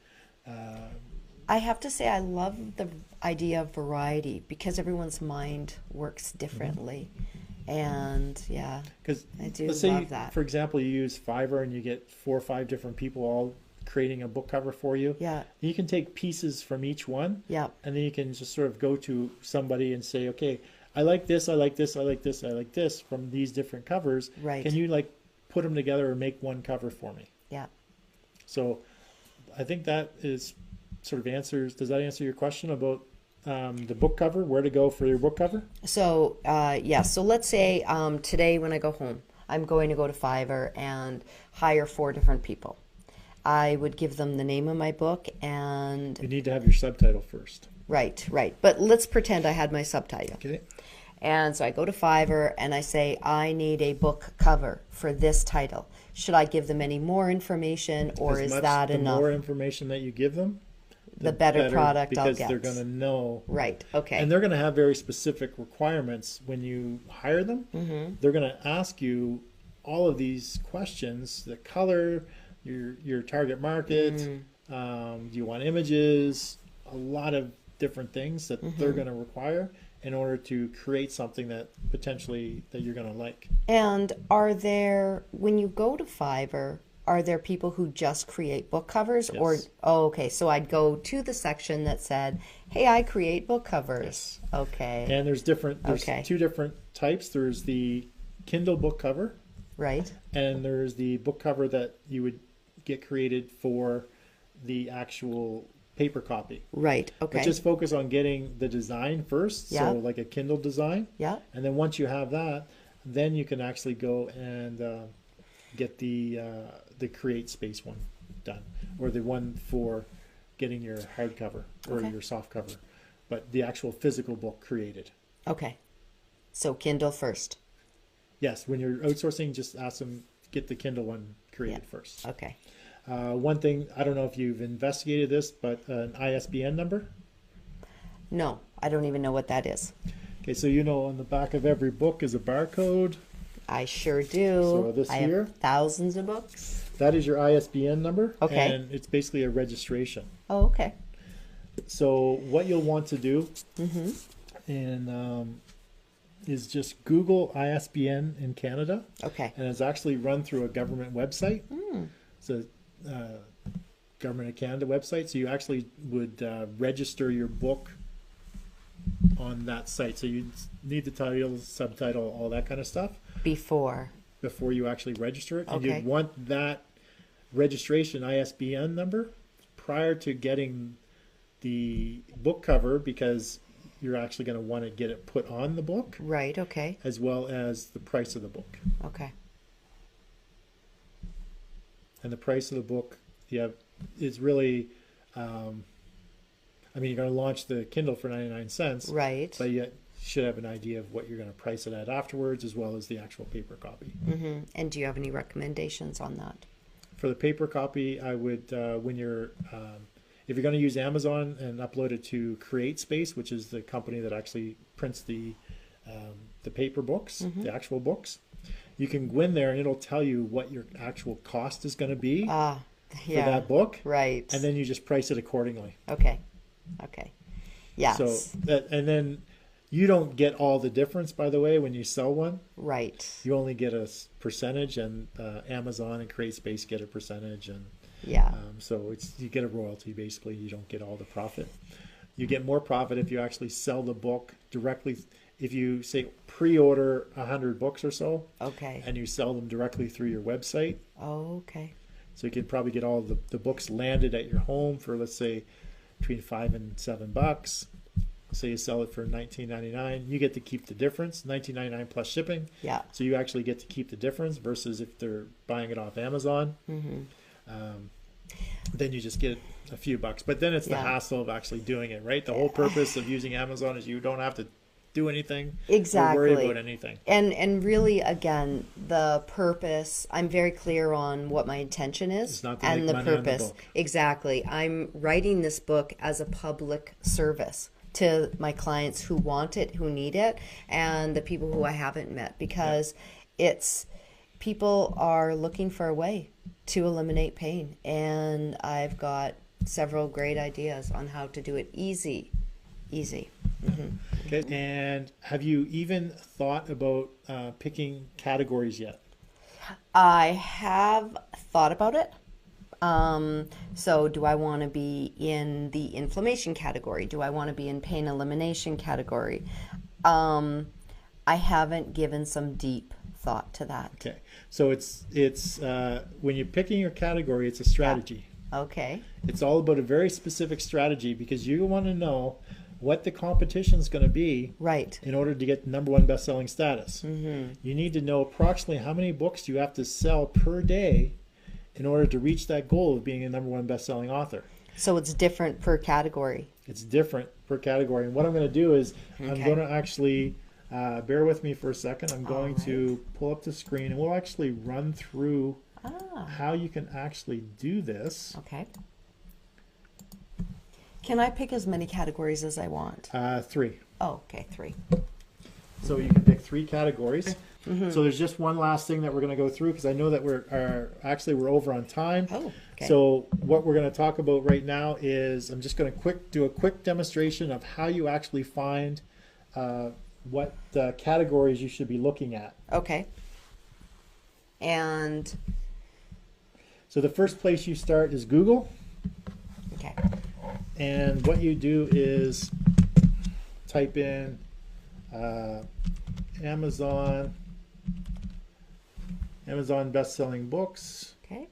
I have to say I love the idea of variety because everyone's mind works differently. And yeah, Because I do let's say, love that. for example, you use Fiverr and you get 4 or 5 different people all creating a book cover for you. Yeah. You can take pieces from each one. Yep. And then you can just sort of go to somebody and say, okay, I like this, I like this, I like this, I like this from these different covers. Right. Can you put them together and make one cover for me? Yeah. So I think that is sort of does that answer your question about the book cover, where to go for your book cover? So, so let's say today when I go home, I'm going to go to Fiverr and hire 4 different people. I would give them the name of my book and... You need to have your subtitle first. Right. But let's pretend I had my subtitle. Okay. And so I go to Fiverr and I say, I need a book cover for this title. Should I give them any more information or is that enough? The more information that you give them, the better product I'll get. Because they're going to know. Right, okay. And they're going to have very specific requirements when you hire them. They're going to ask you all of these questions: the color, your target market, do you want images, a lot of different things that they're going to require in order to create something that potentially that you're going to like. And when you go to Fiverr, are there people who just create book covers? Yes. Okay. So I'd go to the section that said, hey, I create book covers. Yes. Okay. And there's 2 different types. There's the Kindle book cover. Right. And there's the book cover that you would get created for the actual paper copy. Right. Okay. But just focus on getting the design first. Yeah. So like a Kindle design. Yeah. And then once you have that, then you can actually go and get the Create Space one done, or the one for getting your hardcover or your soft cover, but the actual physical book created. Okay. So Kindle first. Yes, when you're outsourcing, just ask them get the Kindle one created first. Okay. One thing, I don't know if you've investigated this, but an ISBN number. No, I don't even know what that is. Okay, so on the back of every book is a barcode. I sure do. So this I here? have thousands of books. That is your ISBN number. Okay. And it's basically a registration. Oh, okay. So what you'll want to do is just Google ISBN in Canada. Okay. And it's actually run through a government website. It's a Government of Canada website. So you actually would register your book on that site. So you need the title, subtitle, all that kind of stuff Before you actually register it. And Okay. you'd want that registration ISBN number prior to getting the book cover, because you're actually going to want to get it put on the book, Right, okay, as well as the price of the book. okay. And the price of the book, is really, I mean, you're going to launch the Kindle for 99 cents, Right. but you should have an idea of what you're going to price it at afterwards, as well as the actual paper copy. Mm-hmm. And do you have any recommendations on that? For the paper copy, I would, when you're, if you're going to use Amazon and upload it to CreateSpace, which is the company that actually prints the paper books, the actual books, you can go in there and it'll tell you what your actual cost is going to be Ah, for yeah. that book, Right. and then you just price it accordingly. Okay. Okay. Yes. So that, and then you don't get all the difference, by the way, when you sell one. Right. You only get a percentage, and Amazon and CreateSpace get a percentage, and Yeah. so you get a royalty. Basically, you don't get all the profit. You get more profit if you actually sell the book directly. If you say pre-order 100 books or so, Okay. and you sell them directly through your website, Okay. so you can probably get all the books landed at your home for, let's say, between $5 and $7. So you sell it for $19.99. You get to keep the difference, $19.99 plus shipping. Yeah. So you actually get to keep the difference versus if they're buying it off Amazon. Then you just get a few bucks. But then it's the Yeah. hassle of actually doing it, right? The whole purpose of using Amazon is you don't have to do anything Exactly. or worry about anything. And really, again, the purpose, I'm very clear on what my intention is It's not to and make the money on the purpose. book. Exactly. I'm writing this book as a public service to my clients who want it, who need it, and the people who I haven't met, because it's people are looking for a way to eliminate pain, and I've got several great ideas on how to do it easy. Okay. And have you even thought about picking categories yet? I have thought about it. So do I want to be in the inflammation category? Do I want to be in pain elimination category? I haven't given some deep thought to that. Okay. So it's when you're picking your category, it's a strategy. Okay. It's all about a very specific strategy, because you want to know what the competition is going to be Right. in order to get #1 best-selling status. You need to know approximately how many books you have to sell per day in order to reach that goal of being a #1 best-selling author. So it's different per category. It's different per category. And what I'm going to do is I'm Okay. going to actually, bear with me for a second. I'm going right. to pull up the screen, and we'll actually run through Ah, how you can actually do this. okay. Can I pick as many categories as I want? 3. Oh, okay, 3. So you can pick 3 categories. So there's just one last thing that we're going to go through, because I know that we're over on time. Oh, okay. So what we're going to talk about right now is I'm just going to do a quick demonstration of how you actually find what categories you should be looking at. Okay. And, So the first place you start is Google, okay. and what you do is type in Amazon best-selling books. Okay.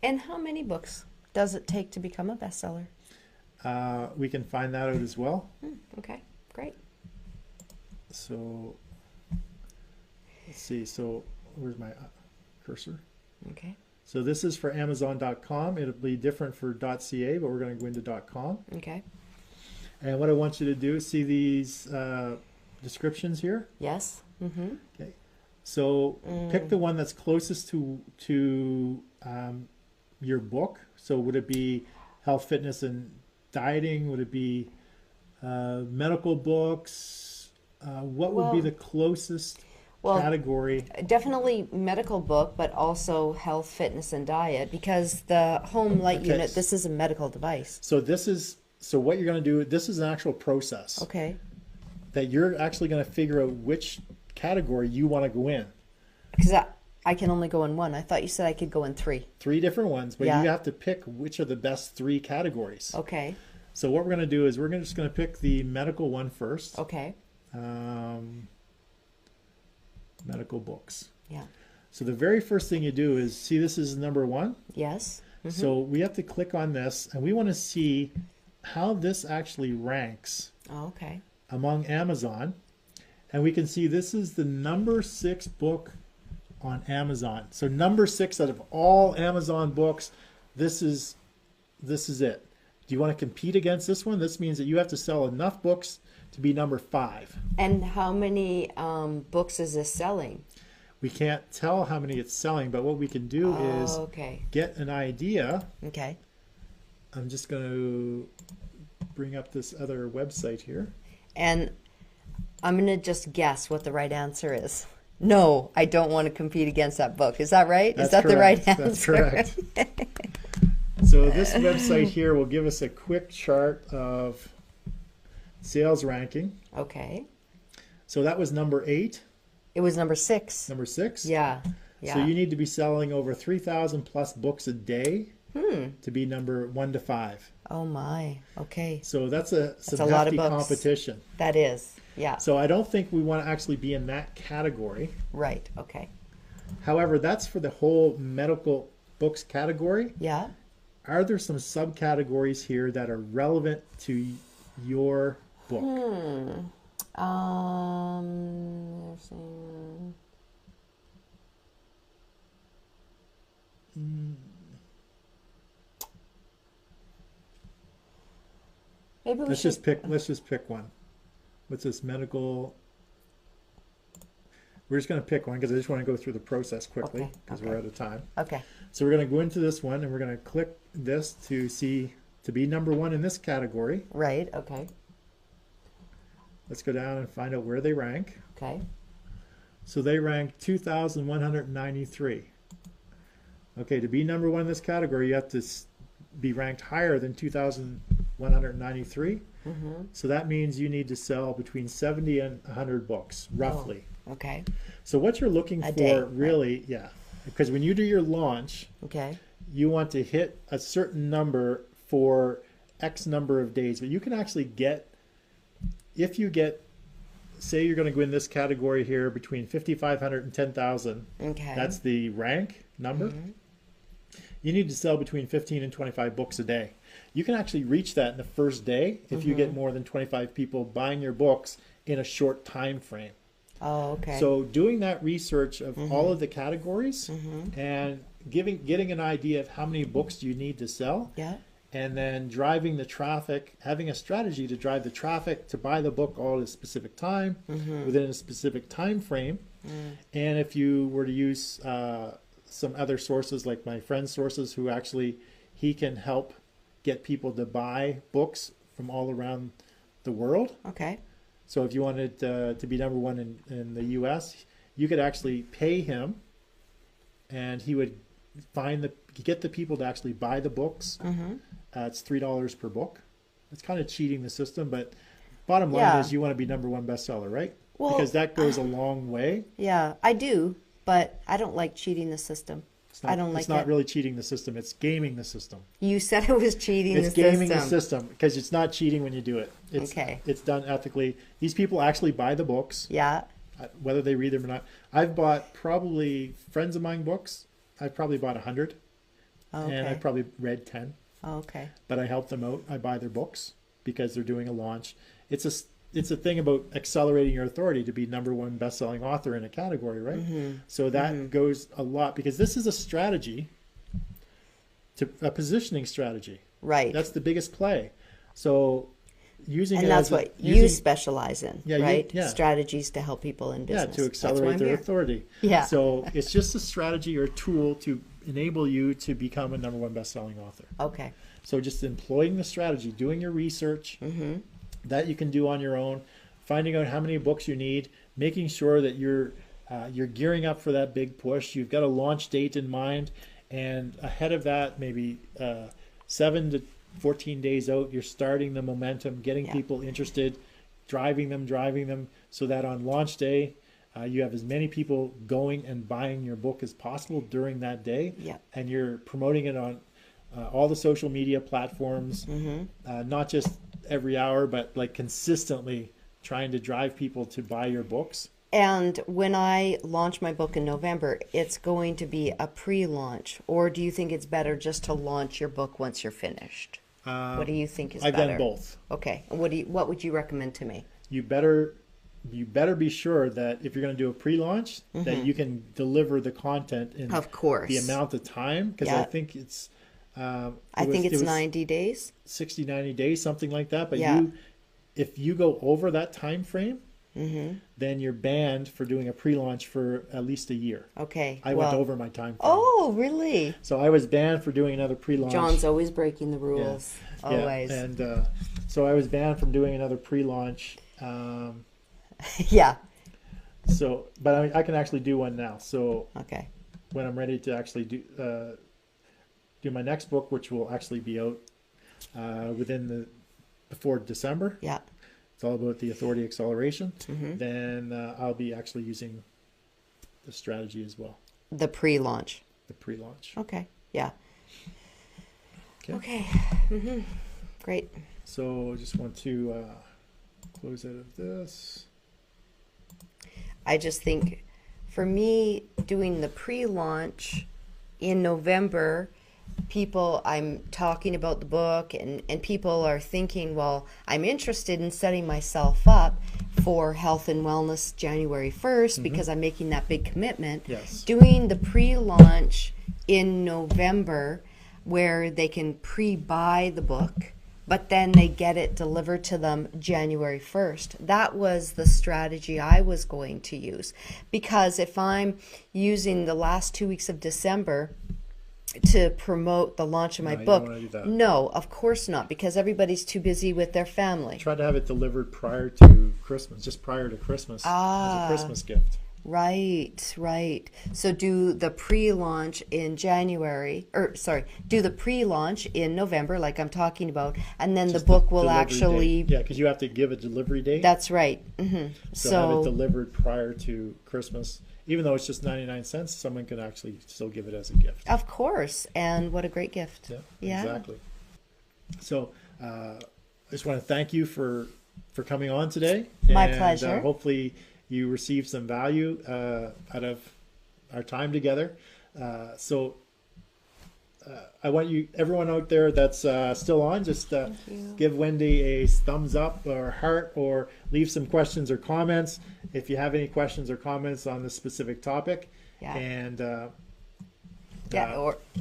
And how many books does it take to become a bestseller? We can find that out as well. Okay, great. So let's see. So where's my cursor? Okay. So this is for Amazon.com. It'll be different for .ca, but we're going to go into .com. Okay. And what I want you to do is see these descriptions here. Yes. Mm-hmm. Okay. So pick the one that's closest to your book. So would it be health, fitness, and dieting? Would it be medical books? What would be Well- the closest Well, category? definitely medical book, but also health, fitness, and diet, because the home light Okay. unit, this is a medical device. So what you're going to do, this is an actual process Okay. that you're actually going to figure out which category you want to go in. Because I can only go in one. I thought you said I could go in 3. 3 different ones, but Yeah. you have to pick which are the best 3 categories. Okay. So what we're going to do is just going to pick the medical one first. Okay. Medical books. Yeah. So the very first thing you do is, see this is number 1? Yes. So we have to click on this, and we want to see how this actually ranks Oh, okay. among Amazon. And we can see this is the number 6 book on Amazon. So number 6 out of all Amazon books, this is it. Do you want to compete against this one? This means that you have to sell enough books to be number 5. And how many books is this selling? We can't tell how many it's selling, but what we can do is Okay. get an idea. Okay. I'm just going to bring up this other website here. And I'm going to just guess what the right answer is. No, I don't want to compete against that book. Is that right? That's Is that correct. the right answer? That's correct. So this website here will give us a quick chart of sales ranking. Okay. So that was number 8. It was number 6. Number 6? Yeah. Yeah. So you need to be selling over 3,000 plus books a day to be number 1 to 5. Oh my. Okay. So that's some a lot of hefty books. competition. That is. Yeah. So I don't think we want to actually be in that category. Right. Okay. However, that's for the whole medical books category. Yeah. Are there some subcategories here that are relevant to your book? Let's see. Maybe we Let's should. just pick one. What's this medical? We're just going to pick one because I just want to go through the process quickly Okay, because okay. we're out of time. Okay. So we're going to go into this one and we're going to click this to be number 1 in this category. Right. Okay. Let's go down and find out where they rank. Okay. So they rank 2,193. Okay, to be number 1 in this category, you have to be ranked higher than 2,193. So that means you need to sell between 70 and 100 books, roughly. Okay. So what you're looking A for day, really, yeah, because when you do your launch, Okay. you want to hit a certain number for X number of days. But you can actually get, if you get, say you're going to go in this category here between 5,500 and 10,000, Okay. that's the rank number. You need to sell between 15 and 25 books a day. You can actually reach that in the first day if you get more than 25 people buying your books in a short time frame. Oh, okay. So doing that research of all of the categories and getting an idea of how many books you need to sell, Yeah. and then driving the traffic, having a strategy to drive the traffic to buy the book all at a specific time within a specific time frame. And if you were to use some other sources like my friend's sources, who actually he can help get people to buy books from all around the world. Okay. So if you wanted to be number 1 in the US, you could actually pay him and he would get the people to actually buy the books. It's $3 per book. It's kind of cheating the system, but bottom line Yeah. is you want to be number 1 bestseller, right? Well, because that goes a long way. Yeah, I do, but I don't like cheating the system. I don't like It's not it. really cheating the system. It's gaming the system. You said it was cheating It's the gaming system. the system because it's not cheating when you do it. Okay. It's done ethically. These people actually buy the books, Yeah. whether they read them or not. I've bought probably friends of mine books. I've probably bought 100, Okay. and I've probably read 10. Okay. But I help them out. I buy their books because they're doing a launch. It's a thing about accelerating your authority to be number 1 best-selling author in a category, right? So that goes a lot because this is a strategy, a positioning strategy. Right. That's the biggest play. So using And it that's as a- what you using- specialize in, Yeah, right? yeah. Strategies to help people in yeah, business. to That's why accelerate I'm their here. authority. Yeah. So it's just a strategy or a tool to enable you to become a number 1 best-selling author. Okay. So just employing the strategy, doing your research that you can do on your own, finding out how many books you need, making sure that you're gearing up for that big push. You've got a launch date in mind, and ahead of that, maybe 7 to 14 days out, you're starting the momentum, getting Yeah. people interested, driving them, so that on launch day, you have as many people going and buying your book as possible during that day. Yeah. And you're promoting it on all the social media platforms, not just every hour, but like consistently trying to drive people to buy your books. And when I launch my book in November, it's going to be a pre-launch, or do you think it's better just to launch your book once you're finished? What do you think is I've better? done both. Okay. And what would you recommend to me? You better be sure that if you're going to do a pre-launch, that you can deliver the content in Of course. the amount of time, because Yeah. I think it's I think it's 90 days. 60, 90 days, something like that. But Yeah. if you go over that time frame, then you're banned for doing a pre-launch for at least a year. Okay. I went over my time frame. Oh, really? So I was banned for doing another pre-launch. John's always breaking the rules. Yeah, Always. and so I was banned from doing another pre-launch. Yeah. So, but I can actually do one now. So Okay. when I'm ready to actually do my next book, which will actually be out before December. Yeah. It's all about the authority acceleration. Then I'll be actually using the strategy as well, The pre-launch. the pre-launch. Okay. Yeah. Okay. Okay. Great. So I just want to close out of this. I just think for me, doing the pre-launch in November, I'm talking about the book, and people are thinking, well, I'm interested in setting myself up for health and wellness January 1st because I'm making that big commitment. Yes. Doing the pre-launch in November where they can pre-buy the book, but then they get it delivered to them January 1st. That was the strategy I was going to use. Because if I'm using the last 2 weeks of December to promote the launch of my No, you book, don't wanna do that. no, of course not, because everybody's too busy with their family. Try to have it delivered prior to Christmas, just prior to Christmas, as a Christmas gift. Right, right. So do the pre-launch in January, do the pre-launch in November, like I'm talking about, and then Just the book will delivery actually. date. Yeah, because you have to give a delivery date. That's right. So have it delivered prior to Christmas. Even though it's just 99 cents, someone can actually still give it as a gift. Of course, and what a great gift. Yeah, exactly. So I just want to thank you for coming on today. My and, pleasure. Hopefully you received some value out of our time together. So I want everyone out there that's still on, just give Wendy a thumbs up or heart, or leave some questions or comments if you have any questions or comments on this specific topic. Yeah. And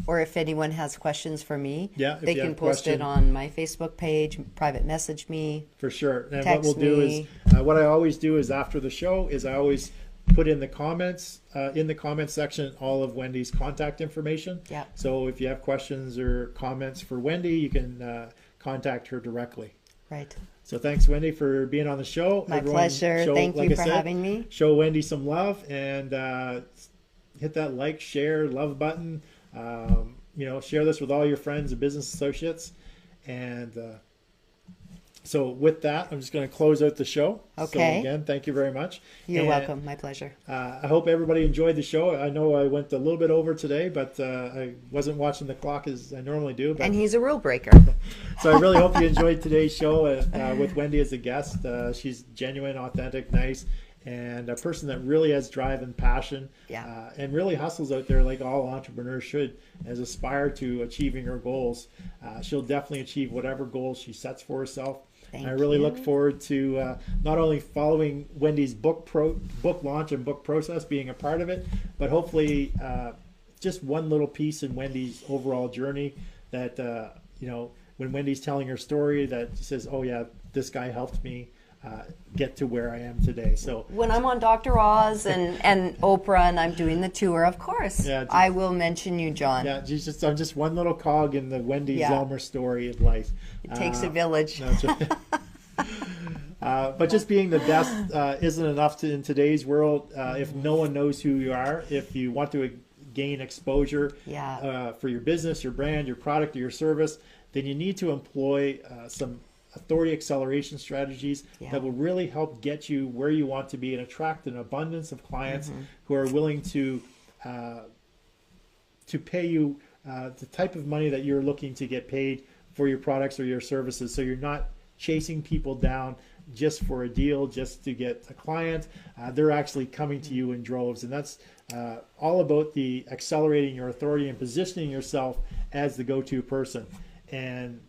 or if anyone has questions for me, Yeah, if they you can have post it question. on my Facebook page, private message me. For sure. And what Text we'll do me. is, what I always do is after the show is I always put in the comments section all of Wendy's contact information. Yeah. So if you have questions or comments for Wendy, you can contact her directly. Right. So thanks, Wendy, for being on the show. My pleasure. Thank you for having me. Show Wendy some love and hit that like, share, love button. Share this with all your friends and business associates. And so with that, I'm just going to close out the show. Okay. So again, thank you very much. You're And, welcome. My pleasure. I hope everybody enjoyed the show. I know I went a little bit over today, but I wasn't watching the clock as I normally do. But And he's a rule breaker. so I really hope you enjoyed today's show with Wendy as a guest. She's genuine, authentic, nice, and a person that really has drive and passion, and really hustles out there like all entrepreneurs should, as aspire to achieving her goals. She'll definitely achieve whatever goals she sets for herself. Thank I really you. look forward to not only following Wendy's book launch and book process, being a part of it, but hopefully just one little piece in Wendy's overall journey that, when Wendy's telling her story, that she says, oh yeah, this guy helped me get to where I am today. So When I'm on Dr. Oz and Oprah and I'm doing the tour, of course, Yeah, I will mention you, John. yeah, I'm just one little cog in the Wendy Yeah. Zelmer story of life. It takes a village. That's right. But just being the best isn't enough in today's world. If no one knows who you are, if you want to gain exposure for your business, your brand, your product, or your service, then you need to employ some authority acceleration strategies that will really help get you where you want to be and attract an abundance of clients who are willing to pay you the type of money that you're looking to get paid for your products or your services. So you're not chasing people down just for a deal, just to get a client. They're actually coming to you in droves, and that's all about the accelerating your authority and positioning yourself as the go-to person. And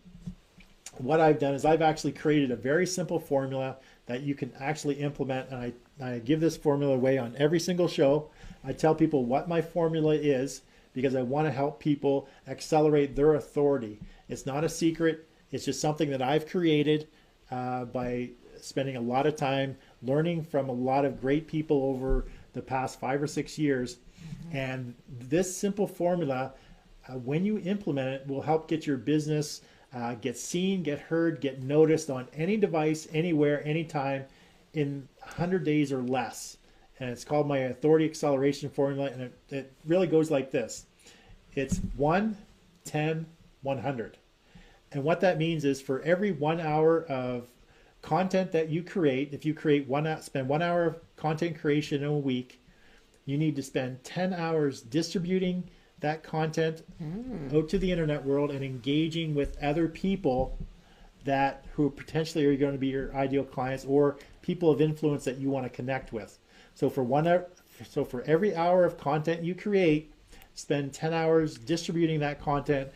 what I've done is I've actually created a very simple formula that you can actually implement, and I give this formula away on every single show. I tell people what my formula is because I want to help people accelerate their authority. It's not a secret. It's just something that I've created by spending a lot of time learning from a lot of great people over the past 5 or 6 years. And this simple formula, when you implement it, will help get your business get seen, get heard, get noticed on any device, anywhere, anytime in 100 days or less. And it's called my authority acceleration formula, and it really goes like this. It's 1, 10, 100. And what that means is for every 1 hour of content that you create, if you spend 1 hour of content creation in a week, you need to spend 10 hours distributing that content out to the internet world and engaging with other people who potentially are going to be your ideal clients or people of influence that you want to connect with. So for every hour of content you create, spend 10 hours distributing that content,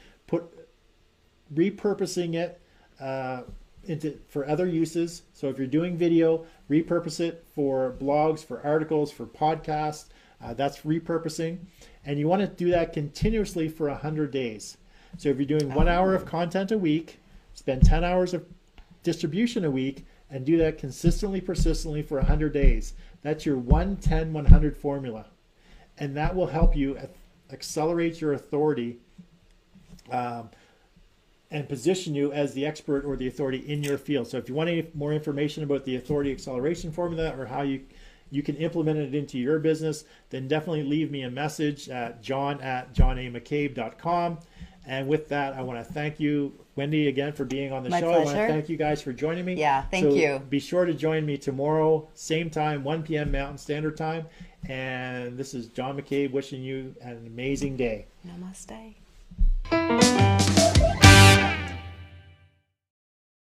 repurposing it for other uses. So if you're doing video, repurpose it for blogs, for articles, for podcasts. That's repurposing. And you want to do that continuously for 100 days. So if you're doing 1 hour of content a week, spend 10 hours of distribution a week, and do that consistently, persistently for 100 days. That's your 1, 10, 100 formula. And that will help you accelerate your authority and position you as the expert or the authority in your field. So if you want any more information about the authority acceleration formula or how you can implement it into your business, then definitely leave me a message at john@johnamccabe.com. And with that, I want to thank you, Wendy, again for being on the show. Pleasure. I want to thank you guys for joining me. Yeah, thank you. Be sure to join me tomorrow, same time, 1 p.m. Mountain Standard Time. And this is John McCabe wishing you an amazing day. Namaste.